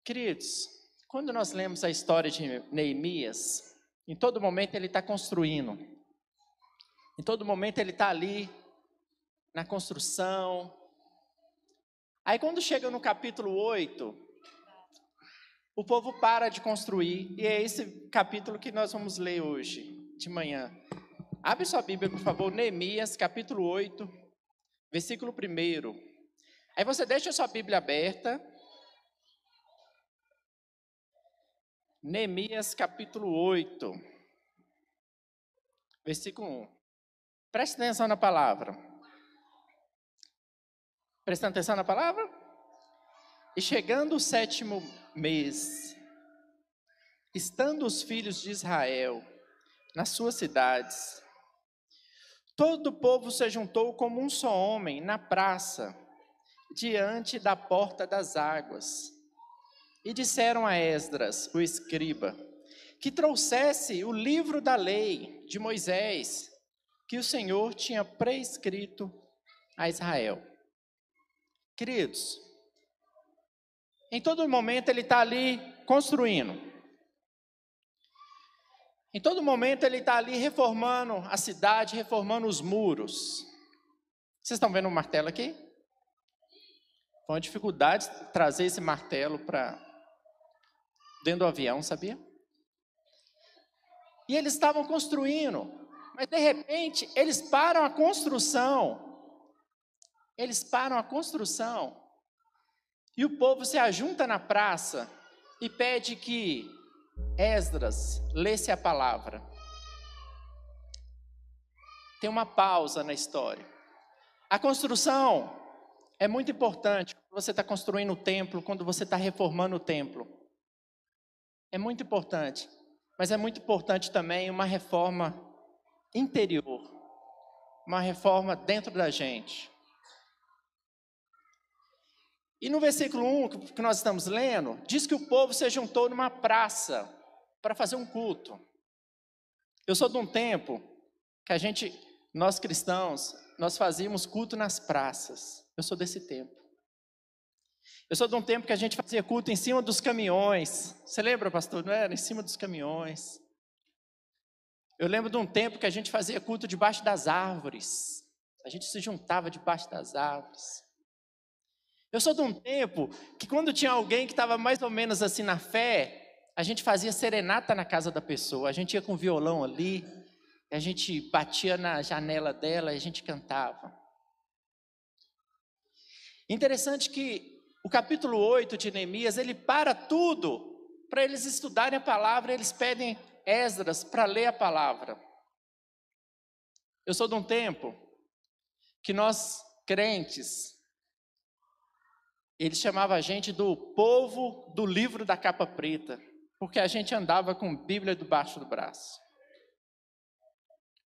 Queridos, quando nós lemos a história de Neemias, em todo momento ele está construindo, em todo momento ele está ali na construção. Aí quando chega no capítulo 8, o povo para de construir, e é esse capítulo que nós vamos ler hoje, de manhã. Abre sua Bíblia, por favor, Neemias, capítulo 8, versículo 1. Aí você deixa a sua Bíblia aberta. Neemias, capítulo 8, versículo 1. Preste atenção na palavra. Prestando atenção na palavra? E chegando o 7º mês, estando os filhos de Israel nas suas cidades, todo o povo se juntou como um só homem na praça, diante da porta das águas. E disseram a Esdras, o escriba, que trouxesse o livro da lei de Moisés, que o Senhor tinha prescrito a Israel. Queridos, em todo momento ele está ali construindo. Em todo momento ele está ali reformando a cidade, reformando os muros. Vocês estão vendo o martelo aqui? Foi uma dificuldade trazer esse martelo para dentro do avião, sabia? E eles estavam construindo, mas de repente eles param a construção. Eles param a construção. E o povo se ajunta na praça e pede que Esdras lesse a palavra. Tem uma pausa na história. A construção é muito importante quando você está construindo o templo, quando você está reformando o templo. É muito importante, mas é muito importante também uma reforma interior, uma reforma dentro da gente. E no versículo 1 que nós estamos lendo, diz que o povo se juntou numa praça para fazer um culto. Eu sou de um tempo que nós cristãos, nós fazíamos culto nas praças. Eu sou desse tempo. Eu sou de um tempo que a gente fazia culto em cima dos caminhões. Você lembra, pastor? Não era? Em cima dos caminhões. Eu lembro de um tempo que a gente fazia culto debaixo das árvores. A gente se juntava debaixo das árvores. Eu sou de um tempo que quando tinha alguém que estava mais ou menos assim na fé, a gente fazia serenata na casa da pessoa. A gente ia com violão ali, a gente batia na janela dela e a gente cantava. Interessante que o capítulo 8 de Neemias, ele para tudo para eles estudarem a palavra, eles pedem Esdras para ler a palavra. Eu sou de um tempo que nós, crentes, eles chamavam a gente do povo do livro da capa preta, porque a gente andava com Bíblia debaixo do braço.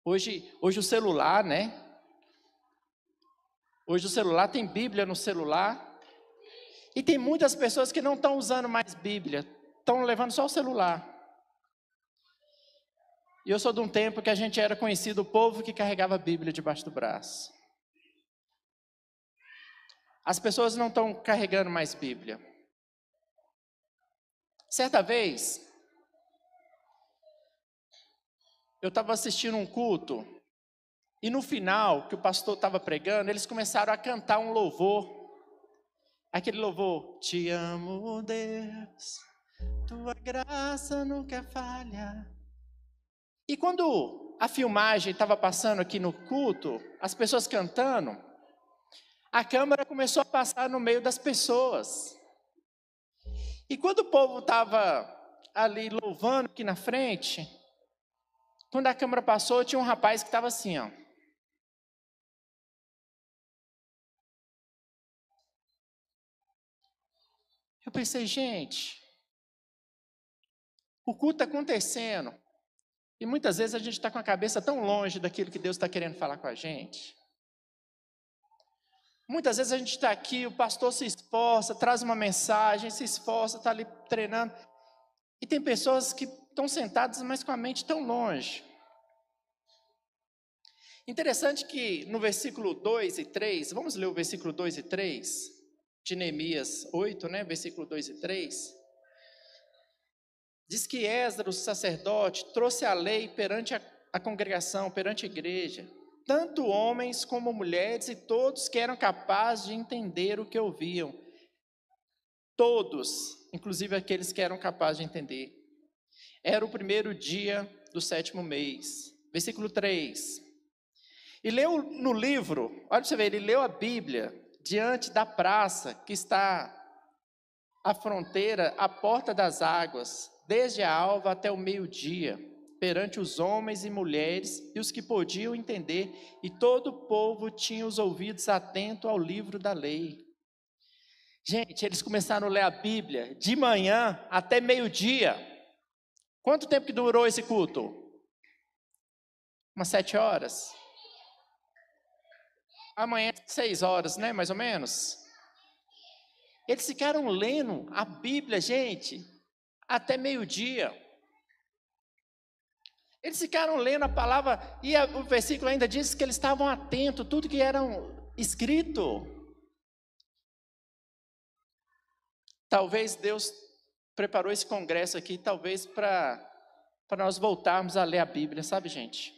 Hoje o celular, né? Hoje o celular tem Bíblia no celular. E tem muitas pessoas que não estão usando mais Bíblia, estão levando só o celular. E eu sou de um tempo que a gente era conhecido o povo que carregava a Bíblia debaixo do braço. As pessoas não estão carregando mais Bíblia. Certa vez, eu estava assistindo um culto, e no final, que o pastor estava pregando, eles começaram a cantar um louvor. Aquele louvor, te amo, Deus, tua graça nunca falha. E quando a filmagem estava passando aqui no culto, as pessoas cantando, a câmera começou a passar no meio das pessoas. E quando o povo estava ali louvando aqui na frente, quando a câmera passou, tinha um rapaz que estava assim, ó. Eu pensei, gente, o culto está acontecendo. E muitas vezes a gente está com a cabeça tão longe daquilo que Deus está querendo falar com a gente. Muitas vezes a gente está aqui, o pastor se esforça, traz uma mensagem, se esforça, está ali treinando. E tem pessoas que estão sentadas, mas com a mente tão longe. Interessante que no versículo 2 e 3, vamos ler o versículo 2 e 3, de Neemias 8, né? Versículo 2 e 3. Diz que Esdras, o sacerdote, trouxe a lei perante a congregação, perante a igreja, tanto homens como mulheres, e todos que eram capazes de entender o que ouviam. Todos, inclusive aqueles que eram capazes de entender. Era o primeiro dia do 7º mês. Versículo 3. E leu no livro, olha para você ver, ele leu a Bíblia diante da praça que está à fronteira, à porta das águas, desde a alva até o meio-dia, perante os homens e mulheres e os que podiam entender, e todo o povo tinha os ouvidos atentos ao livro da lei. Gente, eles começaram a ler a Bíblia de manhã até meio-dia. Quanto tempo que durou esse culto? Umas 7 horas. Amanhã 6 horas, né, mais ou menos. Eles ficaram lendo a Bíblia, gente, até meio-dia. Eles ficaram lendo a palavra, e o versículo ainda diz que eles estavam atentos, tudo que era escrito. Talvez Deus preparou esse congresso aqui, talvez para nós voltarmos a ler a Bíblia, sabe, gente?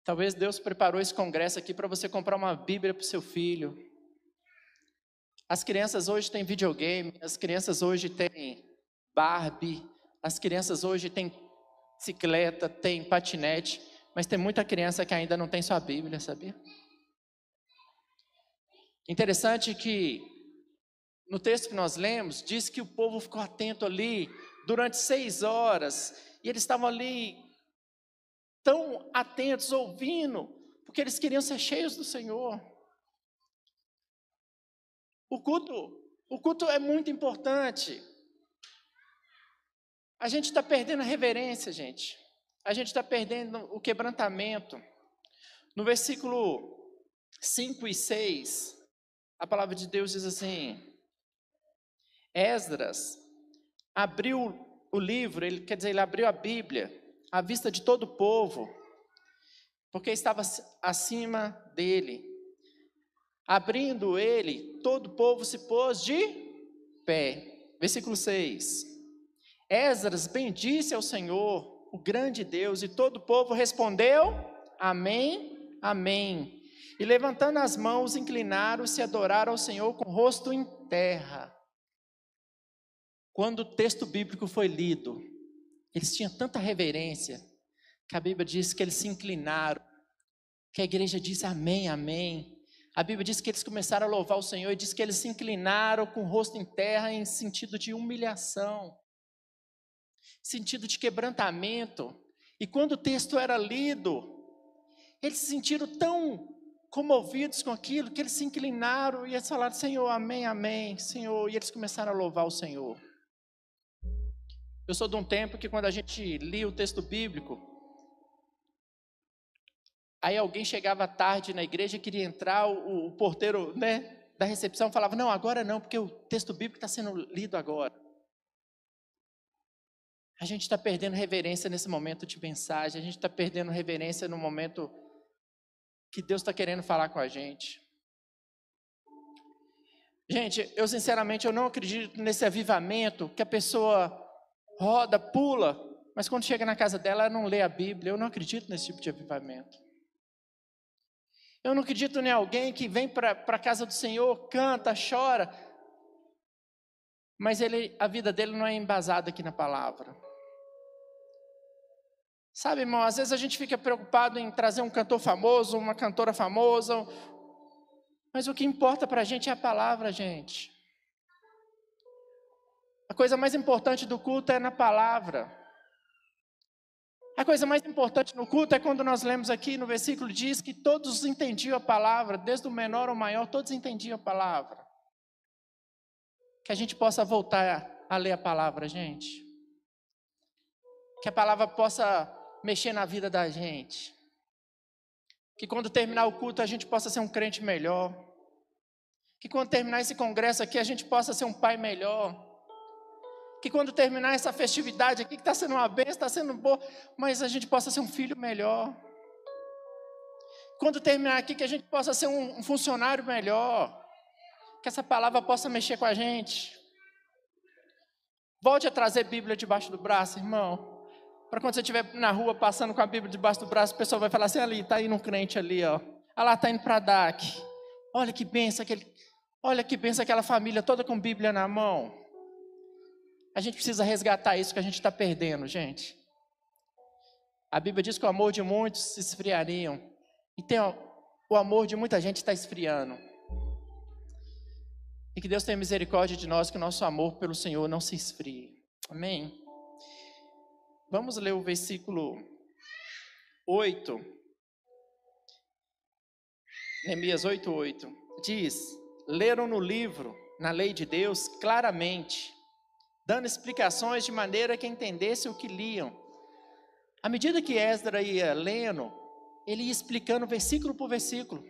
Talvez Deus preparou esse congresso aqui para você comprar uma Bíblia para o seu filho. As crianças hoje têm videogame, as crianças hoje têm Barbie, as crianças hoje têm bicicleta, têm patinete, mas tem muita criança que ainda não tem sua Bíblia, sabia? Interessante que no texto que nós lemos, diz que o povo ficou atento ali durante 6 horas, e eles estavam ali tão atentos, ouvindo, porque eles queriam ser cheios do Senhor. O culto é muito importante. A gente está perdendo a reverência, gente. A gente está perdendo o quebrantamento. No versículo 5 e 6, a palavra de Deus diz assim: Esdras abriu o livro, ele abriu a Bíblia, à vista de todo o povo, porque estava acima dele. Abrindo ele, todo o povo se pôs de pé. Versículo 6. Esdras bendisse ao Senhor, o grande Deus, e todo o povo respondeu: Amém, Amém. E levantando as mãos, inclinaram-se e adoraram ao Senhor com o rosto em terra. Quando o texto bíblico foi lido, eles tinham tanta reverência, que a Bíblia diz que eles se inclinaram, que a igreja diz amém, amém. A Bíblia diz que eles começaram a louvar o Senhor, e diz que eles se inclinaram com o rosto em terra, em sentido de humilhação, sentido de quebrantamento. E quando o texto era lido, eles se sentiram tão comovidos com aquilo, que eles se inclinaram, e eles falaram: Senhor, amém, amém, Senhor, e eles começaram a louvar o Senhor. Eu sou de um tempo que quando a gente lia o texto bíblico, aí alguém chegava tarde na igreja, queria entrar, o porteiro, né, da recepção falava: não, agora não, porque o texto bíblico está sendo lido agora. A gente está perdendo reverência nesse momento de mensagem, a gente está perdendo reverência no momento que Deus está querendo falar com a gente. Gente, eu sinceramente eu não acredito nesse avivamento, que a pessoa roda, pula, mas quando chega na casa dela, ela não lê a Bíblia. Eu não acredito nesse tipo de avivamento. Eu não acredito em alguém que vem para a casa do Senhor, canta, chora, mas a vida dele não é embasada aqui na palavra. Sabe, irmão, às vezes a gente fica preocupado em trazer um cantor famoso, uma cantora famosa, mas o que importa para a gente é a palavra, gente. A coisa mais importante do culto é na palavra. A coisa mais importante no culto é quando nós lemos aqui no versículo, diz que todos entendiam a palavra, desde o menor ao maior, todos entendiam a palavra. Que a gente possa voltar a ler a palavra, gente. Que a palavra possa mexer na vida da gente. Que quando terminar o culto a gente possa ser um crente melhor. Que quando terminar esse congresso aqui a gente possa ser um pai melhor. Que quando terminar essa festividade aqui, que está sendo uma bênção, está sendo boa, mas a gente possa ser um filho melhor. Quando terminar aqui, que a gente possa ser um funcionário melhor. Que essa palavra possa mexer com a gente. Volte a trazer Bíblia debaixo do braço, irmão. Para quando você estiver na rua passando com a Bíblia debaixo do braço, o pessoal vai falar assim, ali, está indo um crente ali, ó. Ah lá, está indo para DAC. Olha que benção, aquela família toda com Bíblia na mão. A gente precisa resgatar isso que a gente está perdendo, gente. A Bíblia diz que o amor de muitos se esfriariam. E o amor de muita gente está esfriando. E que Deus tenha misericórdia de nós, que o nosso amor pelo Senhor não se esfrie. Amém? Vamos ler o versículo 8. Neemias 8:8. Diz: leram no livro, na lei de Deus, claramente, dando explicações de maneira que entendesse o que liam. À medida que Esdras ia lendo, ele ia explicando versículo por versículo.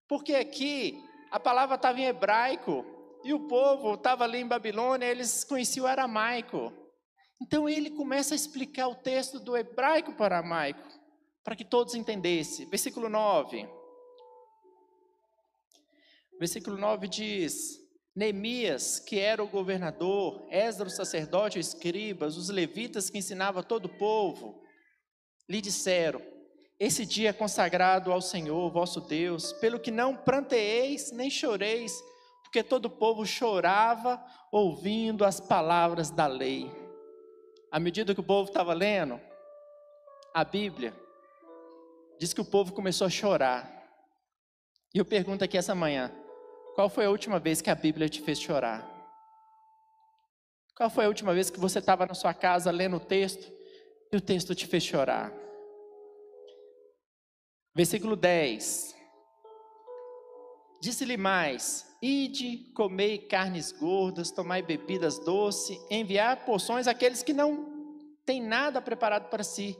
Porque aqui a palavra estava em hebraico e o povo estava ali em Babilônia, eles conheciam o aramaico. Então ele começa a explicar o texto do hebraico para o aramaico, para que todos entendessem. Versículo 9. Versículo 9 diz: Neemias, que era o governador, Esdras o sacerdote, os escribas, os levitas que ensinavam todo o povo, lhe disseram: esse dia é consagrado ao Senhor, vosso Deus, pelo que não pranteeis nem choreis, porque todo o povo chorava ouvindo as palavras da lei. À medida que o povo estava lendo a Bíblia, diz que o povo começou a chorar. E eu pergunto aqui essa manhã: qual foi a última vez que a Bíblia te fez chorar? Qual foi a última vez que você estava na sua casa lendo o texto e o texto te fez chorar? Versículo 10. Disse-lhe mais: ide, comei carnes gordas, tomai bebidas doces, enviai porções àqueles que não têm nada preparado para si,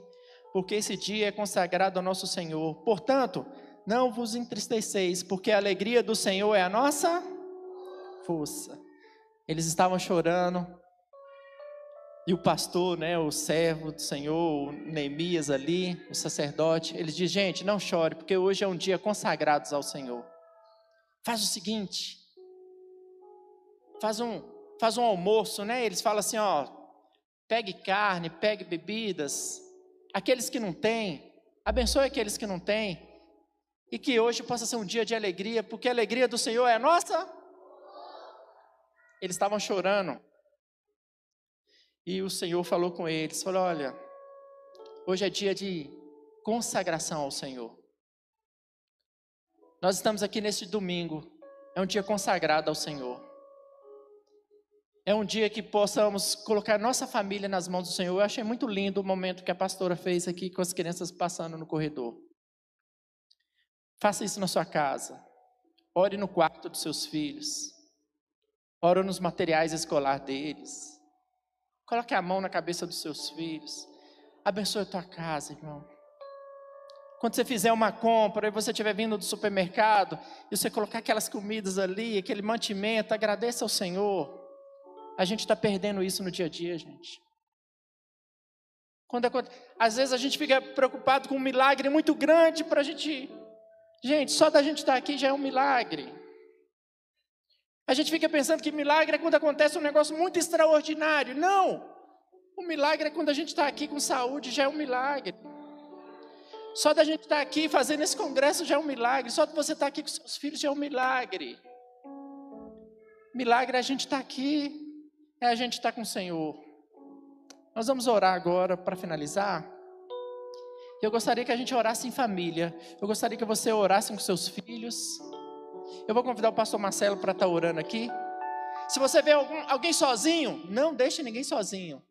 porque esse dia é consagrado ao nosso Senhor. Portanto, não vos entristeceis, porque a alegria do Senhor é a nossa força. Eles estavam chorando, e o pastor, o servo do Senhor, o Neemias ali, o sacerdote, ele diz: gente, não chore, porque hoje é um dia consagrado ao Senhor. Faz o seguinte, faz um almoço, eles falam assim, pegue carne, pegue bebidas, aqueles que não têm, abençoe aqueles que não têm, e que hoje possa ser um dia de alegria, porque a alegria do Senhor é a nossa. Eles estavam chorando, e o Senhor falou com eles, falou: olha, hoje é dia de consagração ao Senhor. Nós estamos aqui neste domingo, é um dia consagrado ao Senhor. É um dia que possamos colocar nossa família nas mãos do Senhor. Eu achei muito lindo o momento que a pastora fez aqui com as crianças passando no corredor. Faça isso na sua casa. Ore no quarto dos seus filhos. Ore nos materiais escolares deles. Coloque a mão na cabeça dos seus filhos. Abençoe a tua casa, irmão. Quando você fizer uma compra e você estiver vindo do supermercado e você colocar aquelas comidas ali, aquele mantimento, agradeça ao Senhor. A gente está perdendo isso no dia a dia, gente. Às vezes a gente fica preocupado com um milagre muito grande para a gente. Gente, só da gente estar aqui já é um milagre. A gente fica pensando que milagre é quando acontece um negócio muito extraordinário. Não! O milagre é quando a gente está aqui com saúde, já é um milagre. Só da gente estar aqui fazendo esse congresso já é um milagre. Só de você estar aqui com seus filhos já é um milagre. Milagre é a gente estar aqui, é a gente estar com o Senhor. Nós vamos orar agora para finalizar. Eu gostaria que a gente orasse em família. Eu gostaria que você orasse com seus filhos. Eu vou convidar o pastor Marcelo para estar orando aqui. Se você vê alguém sozinho, não deixe ninguém sozinho.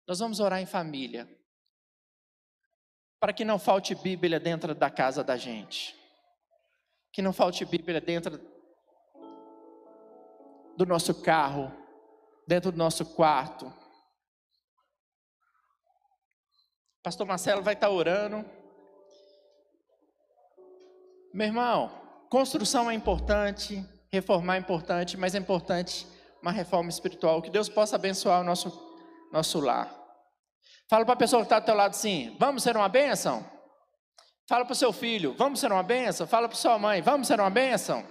Nós vamos orar em família. Para que não falte Bíblia dentro da casa da gente. Que não falte Bíblia dentro do nosso carro, dentro do nosso quarto. Pastor Marcelo vai estar orando. Meu irmão, construção é importante, reformar é importante, mas é importante uma reforma espiritual. Que Deus possa abençoar o nosso lar. Fala para a pessoa que está do teu lado assim: vamos ser uma bênção? Fala para o seu filho: vamos ser uma bênção? Fala para sua mãe: vamos ser uma bênção?